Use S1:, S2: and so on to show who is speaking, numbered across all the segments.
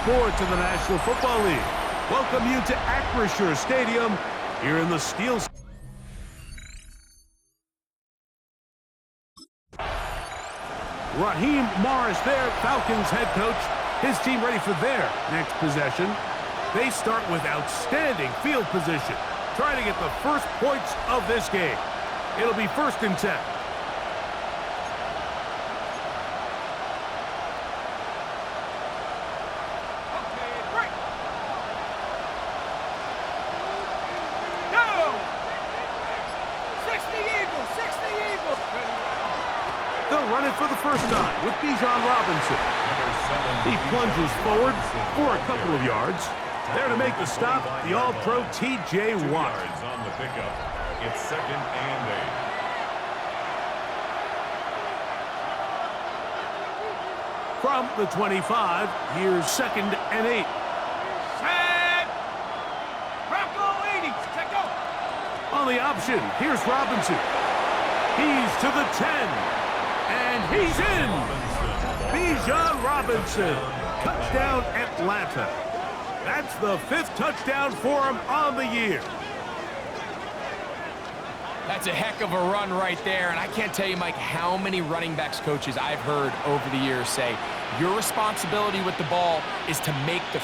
S1: sports in the National Football League. Welcome you to Acrisure Stadium here in the Steel. Raheem Morris there, Falcons head coach. His team ready for their next possession. They start with outstanding field position, trying to get the first points of this game. It'll be 1st and 10. They'll run it for the first time with Bijan Robinson. He plunges forward for a couple of yards. There to make the stop, the All-Pro T.J. Watt.
S2: On the pickup. It's 2nd and 8.
S1: From the 25, here's 2nd and 8.
S3: Set! Bronco 80, check go!
S1: On the option, here's Robinson. He's to the 10, and he's in! Bijan Robinson, touchdown Atlanta. That's the 5th touchdown for him on the year.
S4: That's a heck of a run right there, and I can't tell you, Mike, how many running backs coaches I've heard over the years say, your responsibility with the ball is to make the...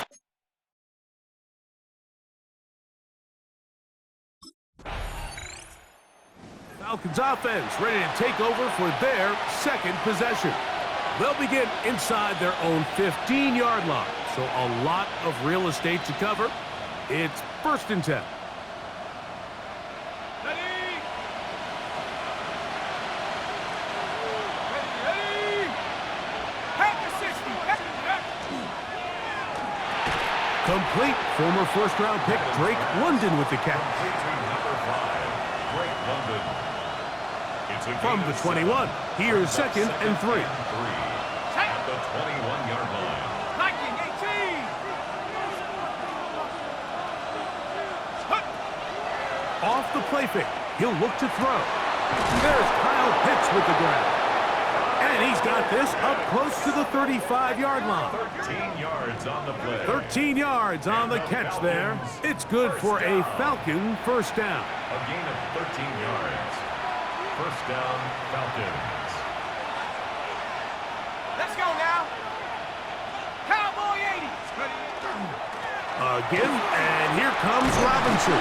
S1: Falcons offense ready to take over for their 2nd possession. They'll begin inside their own 15-yard line, so a lot of real estate to cover. It's 1st and 10. Complete. Former 1st-round pick Drake London with the catch. From the 21, here's 2nd and 3.
S2: At the 21-yard line.
S3: Lightning 18!
S1: Off the play fake, he'll look to throw. There's Kyle Pitts with the grab. And he's got this up close to the 35-yard line.
S2: 13 yards on the play.
S1: 13 yards on the catch there. It's good for a Falcon 1st down.
S2: A gain of 13 yards. 1st down, Falcons.
S3: Let's go now! Cowboy 80!
S1: Again, and here comes Robinson.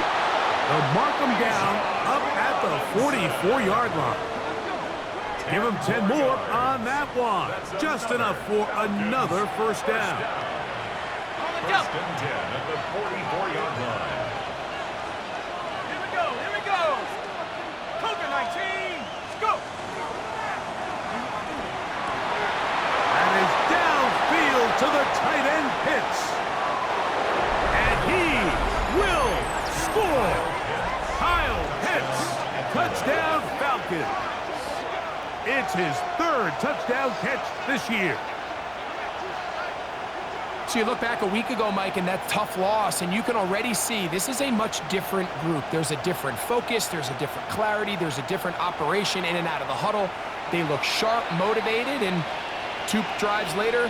S1: They'll mark him down up at the 44-yard line. Give him 10 more on that one. Just enough for another 1st down.
S2: 1st and 10 at the 44-yard line.
S3: Here we go, here we go! Cougar 19, let's go!
S1: And is downfield to the tight end Pitts. And he will score. Kyle Pitts, touchdown Falcons. It's his 3rd touchdown catch this year.
S4: So you look back a week ago, Mike, and that tough loss, and you can already see this is a much different group. There's a different focus, there's a different clarity, there's a different operation in and out of the huddle. They look sharp, motivated, and 2 drives later.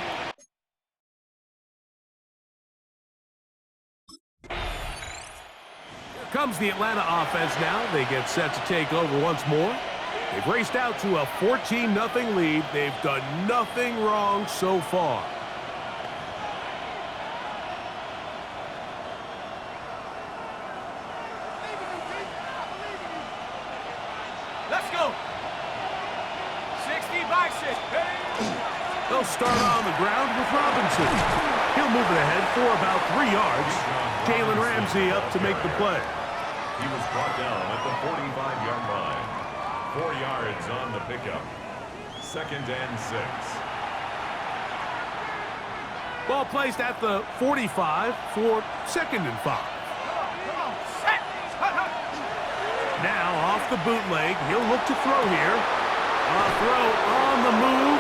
S1: Here comes the Atlanta offense now. They get set to take over once more. They've raced out to a 14-0 lead. They've done nothing wrong so far.
S3: Let's go! 60 by 6.
S1: They'll start on the ground with Robinson. He'll move it ahead for about 3 yards. Jalen Ramsey up to make the play.
S2: He was brought down at the 45-yard line. 4 yards on the pickup. 2nd and 6.
S1: Ball placed at the 45 for 2nd and 5. Now off the bootleg, he'll look to throw here. A throw on the move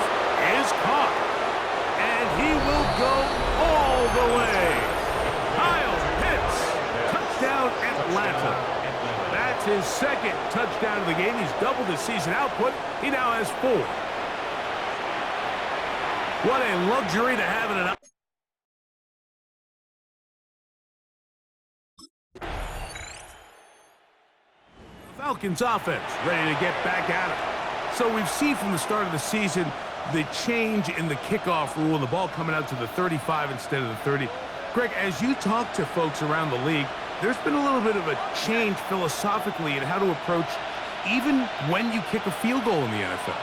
S1: is caught. And he will go all the way. Kyle Pitts, touchdown Atlanta. That's his 2nd touchdown of the game. He's doubled his season output. He now has 4. What a luxury to have in an Falcons offense ready to get back at it. So we've seen from the start of the season the change in the kickoff rule and the ball coming out to the 35 instead of the 30. Greg, as you talk to folks around the league, there's been a little bit of a change philosophically in how to approach even when you kick a field goal in the NFL.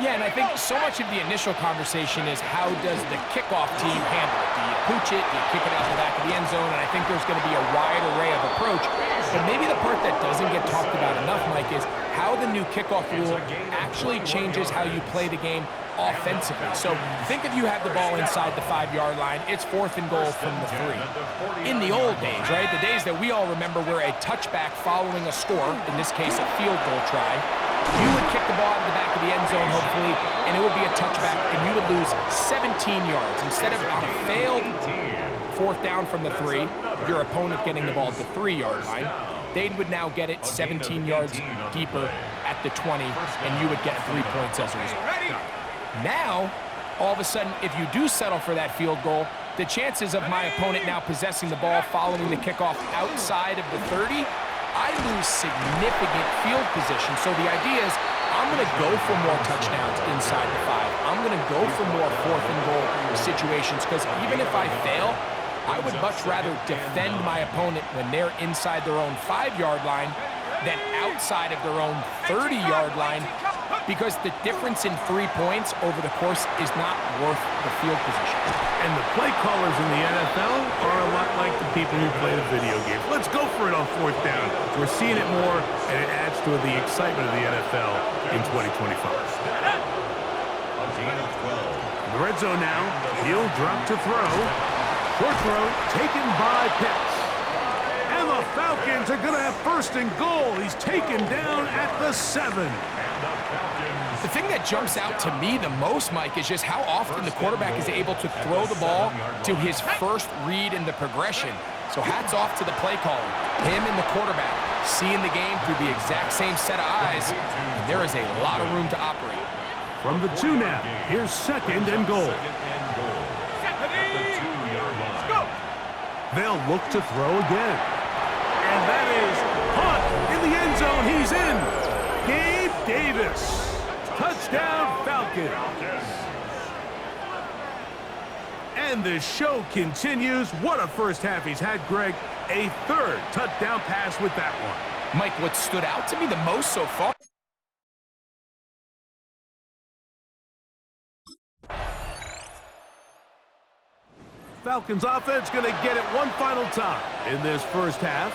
S4: Yeah, and I think so much of the initial conversation is how does the kickoff team handle it? Do you pooch it? Do you kick it out the back of the end zone? And I think there's going to be a wide array of approach. But maybe the part that doesn't get talked about enough, Mike, is how the new kickoff rule actually changes how you play the game offensively. So think if you have the ball inside the 5-yard line, it's 4th and goal from the 3. In the old days, right, the days that we all remember where a touchback following a score, in this case a field goal try, you would kick the ball out of the back of the end zone, hopefully, and it would be a touchback, and you would lose 17 yards. Instead of on a failed 4th down from the 3, your opponent getting the ball at the 3-yard line, they would now get it 17 yards deeper at the 20, and you would get 3 points as a result. Now, all of a sudden, if you do settle for that field goal, the chances of my opponent now possessing the ball following the kickoff outside of the 30, I lose significant field position. So the idea is I'm going to go for more touchdowns inside the 5. I'm going to go for more 4th and goal situations because even if I fail, I would much rather defend my opponent when they're inside their own 5-yard line than outside of their own 30-yard line because the difference in 3 points over the course is not worth the field position.
S1: And the play callers in the NFL are a lot like the people who play the video games. Let's go for it on 4th down. We're seeing it more, and it adds to the excitement of the NFL in 2025. The red zone now. He'll drop to throw. Short throw taken by Pitts. And the Falcons are going to have 1st and goal. He's taken down at the 7.
S4: The thing that jumps out to me the most, Mike, is just how often the quarterback is able to throw the ball to his first read in the progression. So hats off to the play caller, him and the quarterback, seeing the game through the exact same set of eyes, and there is a lot of room to operate.
S1: From the 2 now, here's 2nd and goal. They'll look to throw again. And that is caught in the end zone. He's in. Gabe Davis. Touchdown, Falcons. And the show continues. What a first half he's had, Greg. A 3rd touchdown pass with that one.
S4: Mike, what stood out to me the most so far?
S1: Falcons offense going to get it one final time in this first half.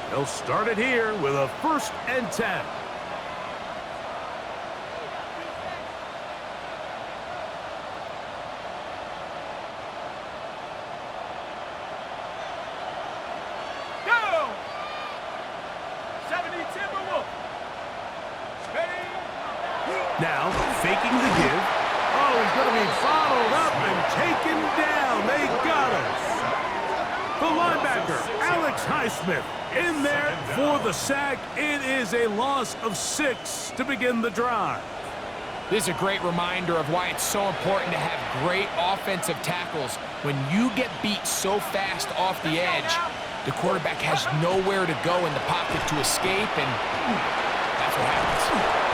S1: They'll start it here with a 1st and 10.
S3: Go! 70 Timberwolf.
S1: Now, faking the give. Oh, he's going to be followed up and taken down. They got him. The linebacker, Alex Highsmith, in there for the sack. It is a loss of 6 to begin the drive.
S4: This is a great reminder of why it's so important to have great offensive tackles. When you get beat so fast off the edge, the quarterback has nowhere to go in the pocket to escape, and that's what happens.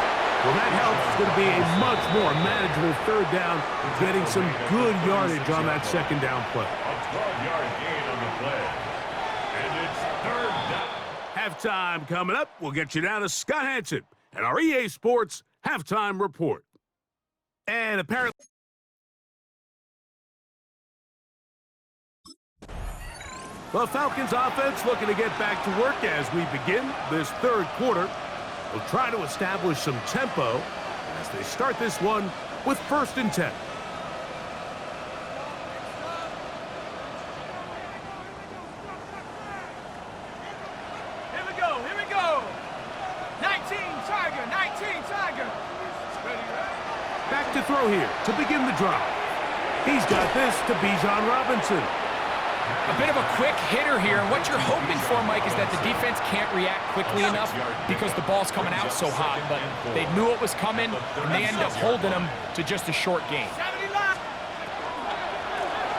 S1: Well, that helps. It's going to be a much more manageable 3rd down, getting some good yardage on that 2nd down play.
S2: A 12-yard gain on the play. And it's 3rd down.
S1: Halftime coming up. We'll get you down to Scott Hansen and our EA Sports Halftime Report. And apparently, the Falcons offense looking to get back to work as we begin this 3rd quarter. They'll try to establish some tempo as they start this one with 1st and 10.
S3: Here we go, here we go. 19 Tiger.
S1: Back to throw here to begin the drive. He's got this to Bijan Robinson.
S4: A bit of a quick hitter here, and what you're hoping for, Mike, is that the defense can't react quickly enough because the ball's coming out so hot, but they knew it was coming, and they end up holding them to just a short gain.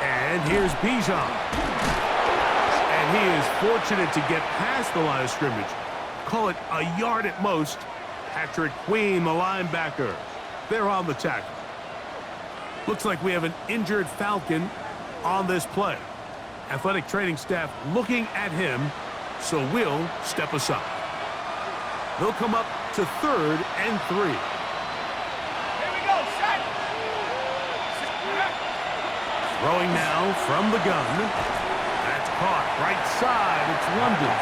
S1: And here's Bijan. And he is fortunate to get past the line of scrimmage. call it a yard at most. Patrick Queen, the linebacker. They're on the tackle. Looks like we have an injured Falcon on this play. Athletic training staff looking at him, so we'll step aside. They'll come up to 3rd and 3.
S3: Here we go, set.
S1: Throwing now from the gun. That's caught right side. It's London.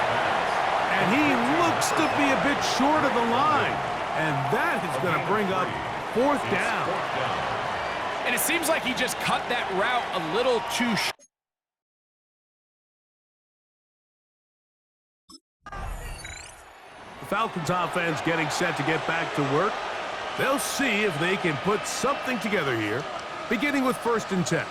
S1: And he looks to be a bit short of the line. And that is going to bring up 4th down.
S4: And it seems like he just cut that route a little too short.
S1: The Falcons offense getting set to get back to work. They'll see if they can put something together here, beginning with 1st and 10.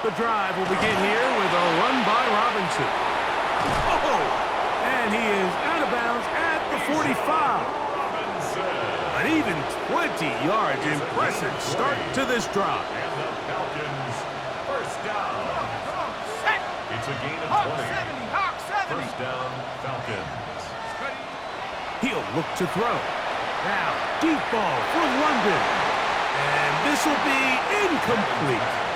S1: The drive will begin here with a run by Robinson. Oh, and he is out of bounds at the 45. An even 20 yards. Impressive start to this drive.
S2: And the Falcons, first down. It's a gain of 20. First down, Falcons.
S1: He'll look to throw. Now, deep ball for London. And this will be incomplete.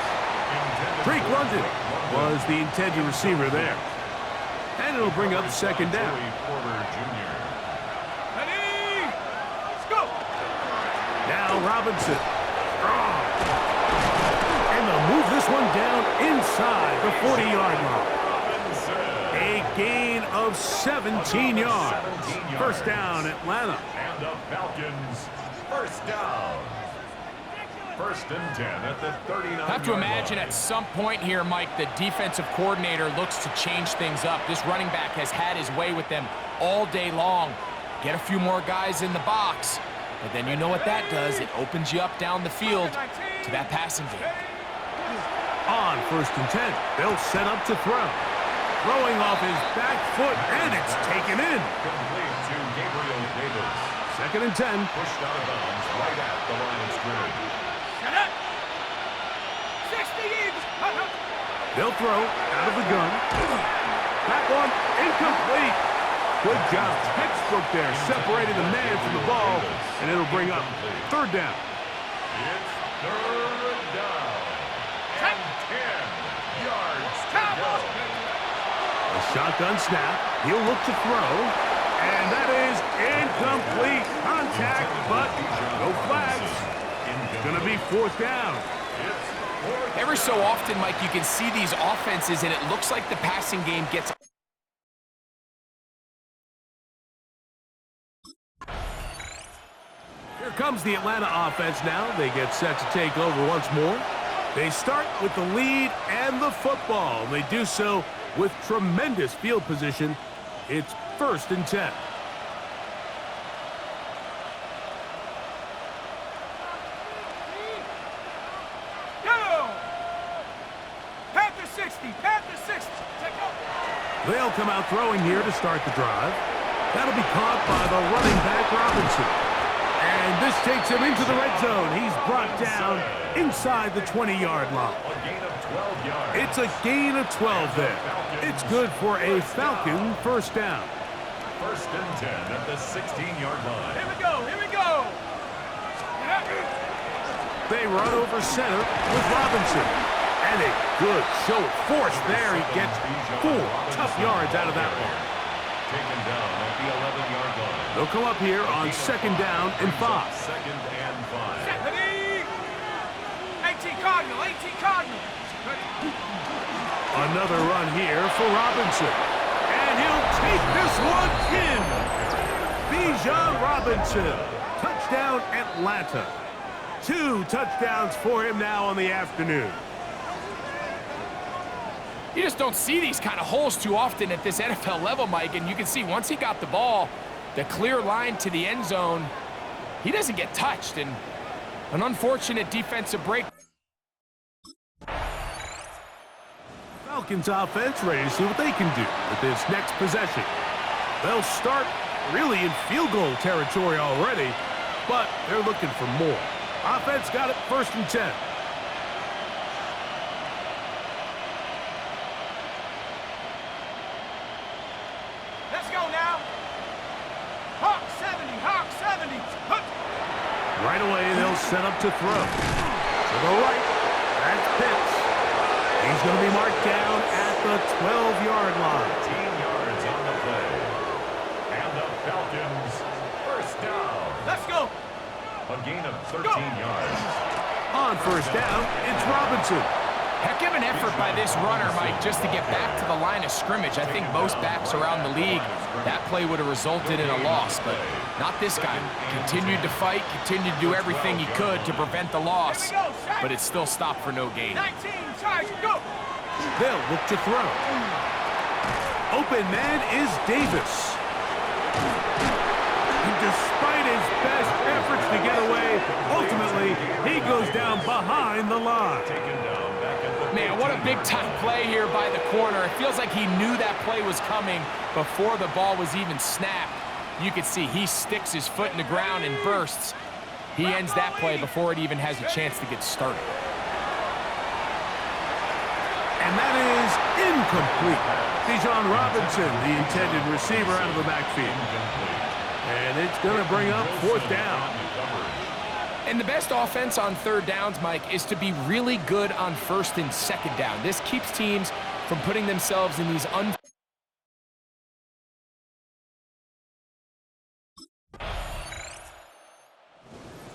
S1: Drake London was the intended receiver there. And it'll bring up 2nd down.
S3: Ready? Let's go.
S1: Now Robinson. And they'll move this one down inside the 40-yard line. A gain of 17 yards. First down, Atlanta.
S2: And the Falcons, first down. 1st and 10 at the 39.
S4: Have to imagine at some point here, Mike, the defensive coordinator looks to change things up. This running back has had his way with them all day long. Get a few more guys in the box, but then you know what that does. It opens you up down the field to that passing game.
S1: On 1st and 10, they'll set up to throw. Throwing off his back foot, and it's taken in.
S2: Complete to Gabriel Davis.
S1: 2nd and 10.
S2: Pushed out of bounds right at the line of scrimmage.
S1: They'll throw out of the gun. That one incomplete. Good job. Textbook there, separating the man from the ball, and it'll bring up 3rd down.
S2: It's 3rd down. And 10 yards to go.
S1: A shotgun snap. He'll look to throw. And that is incomplete. Contact, but no flags. It's going to be 4th down.
S4: Every so often, Mike, you can see these offenses, and it looks like the passing game gets...
S1: Here comes the Atlanta offense now. They get set to take over once more. They start with the lead and the football. They do so with tremendous field position. It's 1st and 10. They'll come out throwing here to start the drive. That'll be caught by the running back, Robinson. And this takes him into the red zone. He's brought down inside the 20-yard line.
S2: A gain of 12 yards.
S1: It's a gain of 12 there. It's good for a Falcon first down.
S2: 1st and 10 at the 16-yard line.
S3: Here we go, here we go.
S1: They run over center with Robinson. And a good show of force there. He gets 4 tough yards out of that one.
S2: Taken down at the 11-yard line.
S1: They'll come up here on 2nd down and 5.
S2: 2nd and 5.
S3: Ready? 18 Cardinal, 18 Cardinal.
S1: Another run here for Robinson. And he'll take this one in. Bijan Robinson. Touchdown, Atlanta. 2 touchdowns for him now on the afternoon.
S4: You just don't see these kind of holes too often at this NFL level, Mike, and you can see once he got the ball, the clear line to the end zone, he doesn't get touched, and an unfortunate defensive break.
S1: Falcons offense ready to see what they can do with this next possession. They'll start really in field goal territory already, but they're looking for more. Offense got it, 1st and 10.
S3: Let's go now. Hawk 70, Hawk 70. Hup.
S1: Right away, they'll set up to throw. To the right, that's Pitts. He's going to be marked down at the 12-yard line.
S2: 15 yards on the play. And the Falcons, 1st down.
S3: Let's go.
S2: A gain of 13 yards.
S1: On 1st down, it's Robinson.
S4: Heck of an effort by this runner, Mike, just to get back to the line of scrimmage. I think most backs around the league, that play would have resulted in a loss, but not this guy. Continued to fight, continued to do everything he could to prevent the loss, but it still stopped for no gain.
S3: 19, charge, go.
S1: They'll look to throw. Open man is Davis. And despite his best efforts to get away, ultimately, he goes down behind the line.
S4: Man, what a big-time play here by the corner. It feels like he knew that play was coming before the ball was even snapped. You can see he sticks his foot in the ground and bursts. He ends that play before it even has a chance to get started.
S1: And that is incomplete. Bijan Robinson, the intended receiver, out of the backfield. And it's going to bring up 4th down.
S4: And the best offense on 3rd downs, Mike, is to be really good on 1st and 2nd down. This keeps teams from putting themselves in these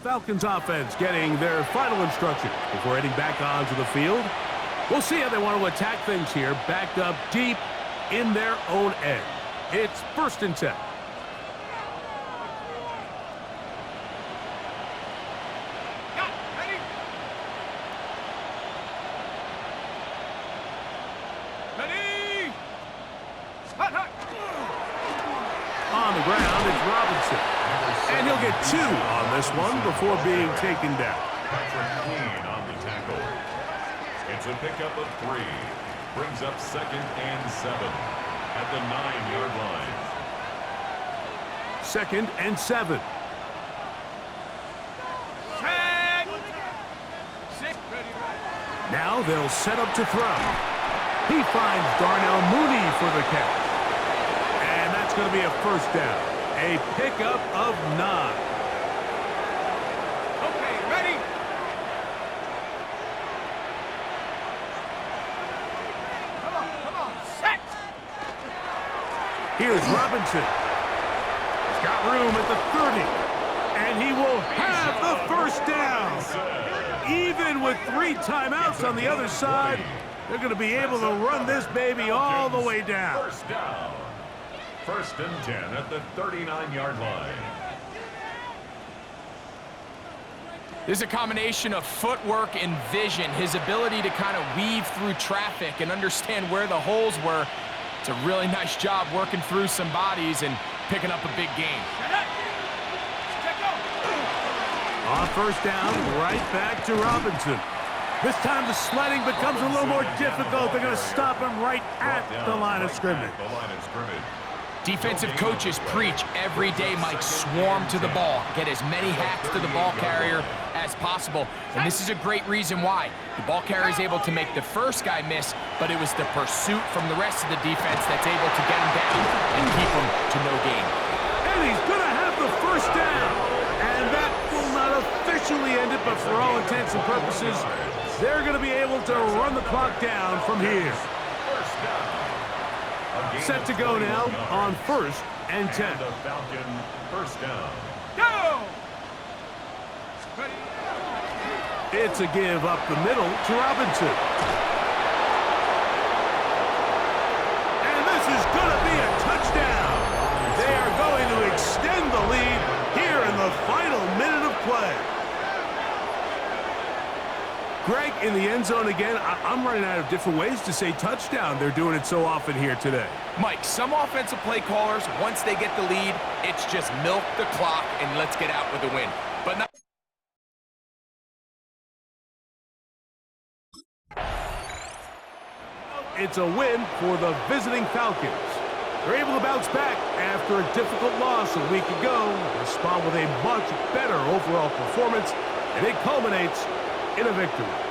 S1: Falcons offense getting their final instruction before heading back onto the field. We'll see how they want to attack things here, backed up deep in their own end. It's 1st and 10. On the ground, it's Robinson. And he'll get 2 on this one before being taken down.
S2: Patrick Queen on the tackle. It's a pickup of 3. Brings up 2nd and 7 at the 9-yard line.
S1: 2nd and 7. Now they'll set up to throw. He finds Darnell Mooney for the catch. And that's going to be a 1st down. A pickup of 9.
S3: Okay, ready? Come on, set!
S1: Here's Robinson. He's got room at the 30. And he will have the 1st down. Even with 3 timeouts on the other side, they're going to be able to run this baby all the way down.
S2: 1st down. 1st and 10 at the 39-yard line.
S4: There's a combination of footwork and vision, his ability to kind of weave through traffic and understand where the holes were. It's a really nice job working through some bodies and picking up a big gain.
S1: On 1st down, right back to Robinson. This time the sledding becomes a little more difficult. They're going to stop him right at the line of scrimmage.
S4: Defensive coaches preach every day, Mike, swarm to the ball. Get as many hacks to the ball carrier as possible. And this is a great reason why. The ball carrier is able to make the first guy miss, but it was the pursuit from the rest of the defense that's able to get him down and keep him to no gain.
S1: And he's going to have the 1st down. And that will not officially end it, but for all intents and purposes, they're going to be able to run the clock down from here. Set to go now on 1st and 10.
S2: The Falcon 1st down.
S3: Go!
S1: It's a give up the middle to Robinson. And this is going to be a touchdown. They are going to extend the lead here in the final minute of play. Greg, in the end zone again, I'm running out of different ways to say touchdown. They're doing it so often here today.
S4: Mike, some offensive play callers, once they get the lead, it's just milk the clock and let's get out with a win. But not
S1: It's a win for the visiting Falcons. They're able to bounce back after a difficult loss a week ago, respond with a much better overall performance, and it culminates in a victory.